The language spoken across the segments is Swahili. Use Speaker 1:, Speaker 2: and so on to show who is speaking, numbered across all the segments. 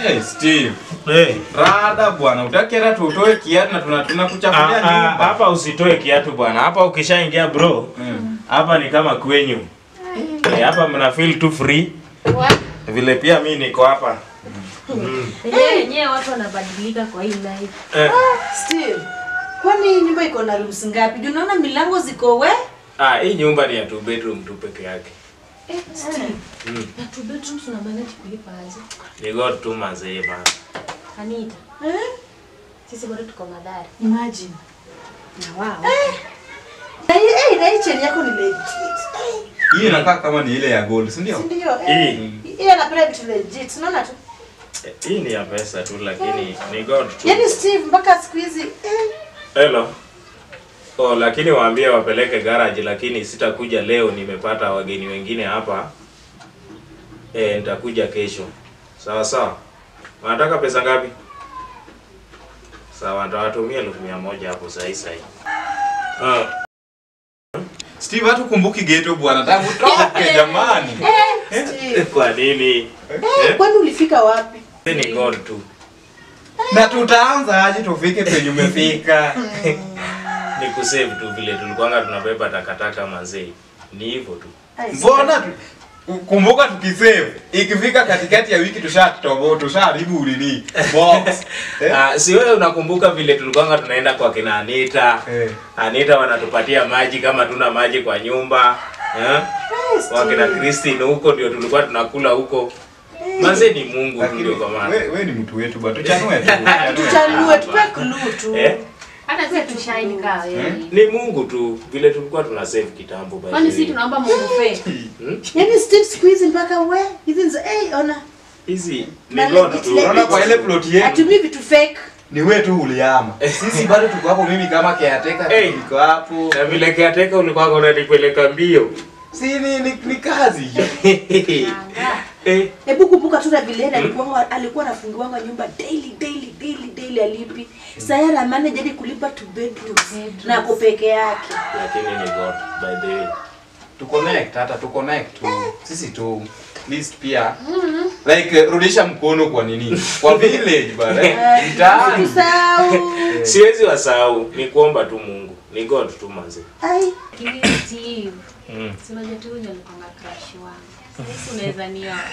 Speaker 1: Hey Steve.
Speaker 2: Hey.
Speaker 1: Rada bwana, utakera tutoe kiatu na tunakuchafulia nyumba.
Speaker 2: Hapa usitoe kiatu bwana. Hapa ukishaingia bro. Hapa ni kama kwenyu. Hapa mna feel too free. Vile pia mimi niko hapa.
Speaker 3: Yenyewe watu wanabadilika kwa hii life.
Speaker 4: Steve, kwani nyumba iko na rooms ngapi? Unaona milango ziko we?
Speaker 2: Hii nyumba ni ya 2 bedroom tu peke yake.
Speaker 3: Steve. Na 2 bedrooms una manage kulipa aje?
Speaker 2: Ni God tu mazee bana.
Speaker 3: Anita. Sisi bado tuko Madari.
Speaker 4: Imagine.
Speaker 3: Na wao.
Speaker 4: Na hii cheni yako ni legit.
Speaker 1: Hii inakaa kama ni ile ya gold, si ndio?
Speaker 4: Si ndio?
Speaker 2: Hii
Speaker 4: anapenda vitu legit. Unaona tu.
Speaker 2: hii ni ya pesa tu lakini ni God tu.
Speaker 4: Yaani Steve mpaka siku hizi
Speaker 2: Hello. Lakini waambie wapeleke garage lakini sitakuja leo, nimepata wageni wengine hapa. Nitakuja kesho. Sawa sawa. Wanataka pesa ngapi? Sawa, nitawatumia 100,000 hapo sahi.
Speaker 1: Steve hatu kumbuki ghetto bwana, tangu toke jamani.
Speaker 4: Steve.
Speaker 2: Kwa nini?
Speaker 4: Kwani ulifika wapi?
Speaker 2: Ni God tu.
Speaker 1: Na tutaanza aje tufike penye umefika?
Speaker 2: Ni kusave tu vile tulikuwa tunabeba takataka mazee. Ni hivyo tu.
Speaker 1: Mbona kumbuka tukisave ikifika katikati ya wiki tushaharibu ulini box.
Speaker 2: Si wewe unakumbuka vile tulikuwa tunaenda kwa kina Anita? Anita wanatupatia maji kama tuna maji kwa nyumba. Wakina Christine huko ndio tulikuwa tunakula huko. Mazee ni Mungu ndio kwa maana.
Speaker 1: Wewe ni mtu wetu bado tuchanue tu.
Speaker 4: Tuchanue tupe clue tu.
Speaker 3: Hata sisi tushine kaa wewe.
Speaker 2: Ni Mungu tu vile tulikuwa tuna save kitambo basi.
Speaker 3: Kwani sisi tunaomba Mungu fe?
Speaker 4: Yaani Steve squeeze mpaka we. Hizi ona.
Speaker 2: Hizi ni God tu.
Speaker 1: Unaona kwa ile plot yetu.
Speaker 4: Atumii vitu fake.
Speaker 1: Ni wewe tu uliama. Sisi bado tuko hapo, mimi kama caretaker niko hapo.
Speaker 2: Na vile caretaker ulikuwa unanipeleka mbio.
Speaker 1: Si ni kazi hiyo.
Speaker 4: Hebu kumbuka tu na vile alikuwa anafungiwanga nyumba daily alipi. Sasa yeye manage hadi kulipa 2 bedrooms na ako peke yake.
Speaker 2: Lakini ni God by the way.
Speaker 1: To connect tu. Sisi tu least pia like rudisha mkono kwa nini? Kwa village bana.
Speaker 4: Usahau.
Speaker 2: Siwezi wasahau, ni kuomba tu Mungu. Ni God tu manze.
Speaker 4: Ai.
Speaker 3: Steve. Sina tu ndio nilikuwa crush wangu. Sisi unaweza niona.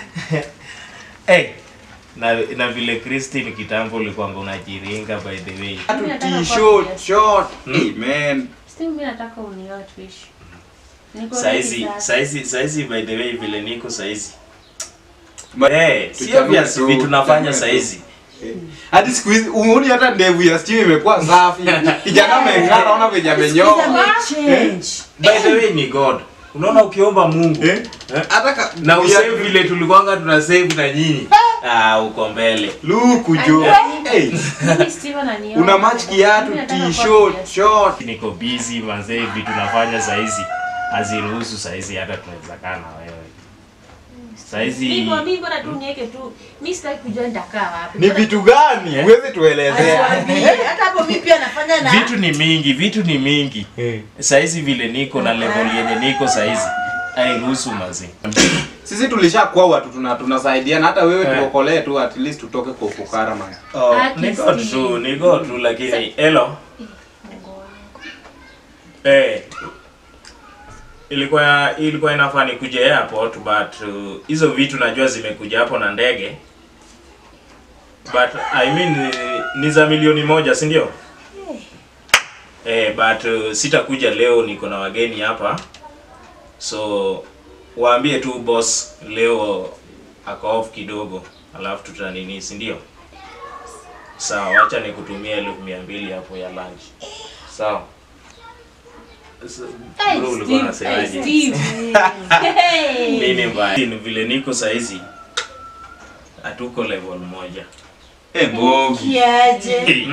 Speaker 2: Na vile Christine kitambo ulikuwa unajiringa by the way.
Speaker 1: Short. Man.
Speaker 3: Steve mimi nataka unioe tuishi.
Speaker 2: Saizi by the way vile niko saizi. Sio vya vitu tunafanya saizi.
Speaker 1: Hadi siku hizi umeona hata ndevu ya Steve imekuwa safi. Kijana mengara ona venye amenyoa.
Speaker 2: By the way ni God. Unaona ukiomba Mungu
Speaker 1: hata
Speaker 2: na usave vile tulikuwa tuna save na nyinyi. Uko mbele.
Speaker 1: Luku jo. Una match kiatu short.
Speaker 2: Niko busy manze, vitu tunafanya saizi haziruhusu saizi hata tunaweza kaa na wewe. Saizi
Speaker 3: mimi bora tu niweke tu. Mimi sitaki kujua nitakaa wapi.
Speaker 1: Ni vitu gani? Uweze tuelezea.
Speaker 4: Hata hapo mimi pia nafanya na
Speaker 2: vitu ni mingi. Saizi vile niko na level yenye niko saizi hairuhusu manze.
Speaker 1: Sisi tulishakuwa watu tunasaidiana, hata wewe tuokolee tu at least tutoke kwa ufukara man.
Speaker 2: Niko tu lakini hello. Ilikuwa inafaa nikuje airport but hizo vitu najua zimekuja hapo na ndege. But I mean ni za 1,000,000 si ndio? But sitakuja leo, niko na wageni hapa. So waambie tu boss leo ako off kidogo. Alafu tutanini si ndio? Sawa, acha nikutumie 200,000 hapo ya lunch. Sawa.
Speaker 3: Steve.
Speaker 2: Nini mbaya? Ni vile niko saizi hatuko level moja.
Speaker 4: Kiaje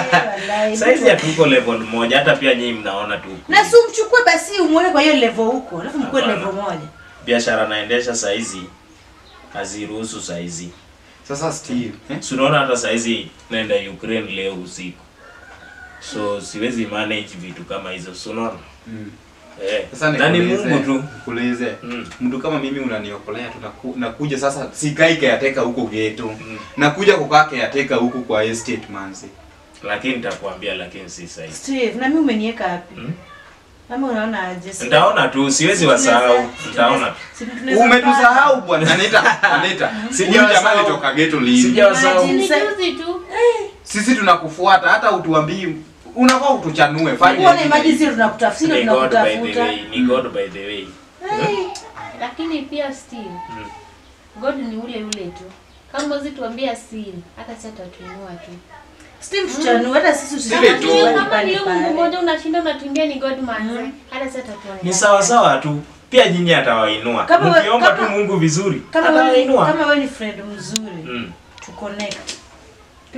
Speaker 4: wallahi.
Speaker 2: Saizi hatuko level moja, hata pia nyinyi mnaona tu.
Speaker 4: Na si umchukue basi umuone kwa hiyo level huko, alafu mkue level moja.
Speaker 2: Biashara naendesha saizi haziruhusu saizi.
Speaker 1: Sasa Steve,
Speaker 2: unaona hata saizi naenda Ukraine leo usiku. So siwezi manage vitu kama hizo, unaona?
Speaker 1: Sasa
Speaker 2: Na ni Mungu tu.
Speaker 1: Kuulize. Mtu kama mimi unaniokolea tu nakuja sasa sikai caretaker huko ghetto. Nakuja kukaa caretaker huko kwa estate manzi.
Speaker 2: Lakini nitakwambia lakini si sahihi.
Speaker 4: Steve, na mimi umeniweka wapi? Kama unaona aje?
Speaker 2: Nitaona tu, siwezi wasahau. Nitaona tu.
Speaker 1: Umetusahau bwana. Anita. Jamaa alitoka ghetto lini?
Speaker 2: Sijawasahau.
Speaker 3: Ni juzi tu.
Speaker 1: Sisi tunakufuata hata utuambie unafaa utuchanue. Fanya.
Speaker 4: Uone emergency tunakutafuta tunakutafuta.
Speaker 2: Ni God by the way.
Speaker 3: Lakini pia still God ni ule tu. Kama uzi tuambia siri, hata sisi tutatuinua tu.
Speaker 4: Steve tutanua hata sisi
Speaker 3: usijue kama ni Mungu mmoja unashinda unatumbia ni God man. Hata sisi tutatuinua.
Speaker 2: Ni sawa tu. Pia nyinyi atawainua. Mkiomba tu Mungu vizuri.
Speaker 4: Atawainua. Kama wewe ni friend mzuri. Tu connect.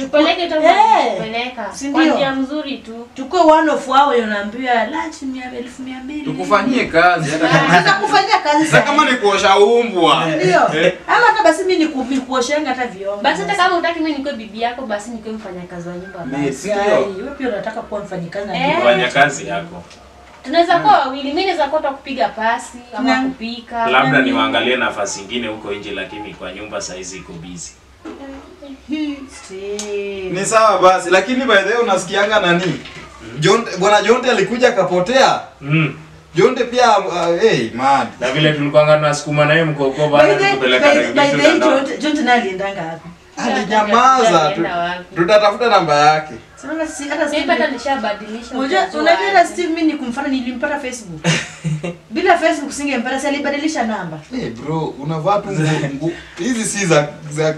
Speaker 3: Tupeleke tupeleka. Kwa njia mzuri tu.
Speaker 4: Tukue one of wao unaambiwa lunch 1200.
Speaker 1: Tukufanyie kazi hata
Speaker 4: sasa kufanyia kazi
Speaker 1: sasa kama ni kuosha umbwa.
Speaker 4: Ndio. Ama hata basi mimi nikuoshenga hata vyombo.
Speaker 3: Basi hata kama unataka mimi nikuwe bibi yako basi nikuwe mfanyakazi wa nyumba basi.
Speaker 4: Wewe pia unataka kuwa mfanyakazi na
Speaker 2: kufanya kazi yako.
Speaker 3: Tunaweza kuwa wawili, mimi naweza kuwa kupiga pasi ama kupika.
Speaker 2: Labda niwaangalie nafasi nyingine huko nje lakini kwa nyumba saizi iko busy.
Speaker 1: Ni sawa basi lakini by the way unasikianga nani? Bwana Jonte alikuja akapotea. Jonte pia man.
Speaker 2: Na vile tulikuanga tunasukuma naye mkoko bana tupeleka
Speaker 4: na Jonte naye aliendanga wapi?
Speaker 1: Alinyamaza. Tutatafuta namba yake.
Speaker 3: Sasa si hata sipata nishabadilisha.
Speaker 4: Unajua Steve mimi nikumfuata nilimpata Facebook. Bila Facebook singempata si alibadilisha namba.
Speaker 1: Bro, unavaa tu nguo. Hizi si za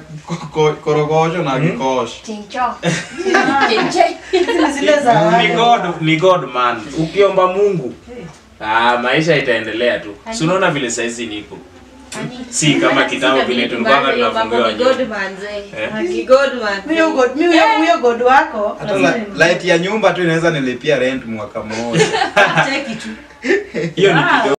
Speaker 1: korogosho na kikosh.
Speaker 3: Chincho. Chincho.
Speaker 2: Ni God man. Ukiomba Mungu. Maisha itaendelea tu. Si unaona vile saizi niko. Si kama kitambo vile tulikuwa tunafungiwa
Speaker 3: God man zee. God man.
Speaker 4: Mimi God wako.
Speaker 1: Hata light ya nyumba tu inaweza nilipia rent mwaka mmoja.
Speaker 4: Cheki tu.
Speaker 2: Hiyo ni kidogo.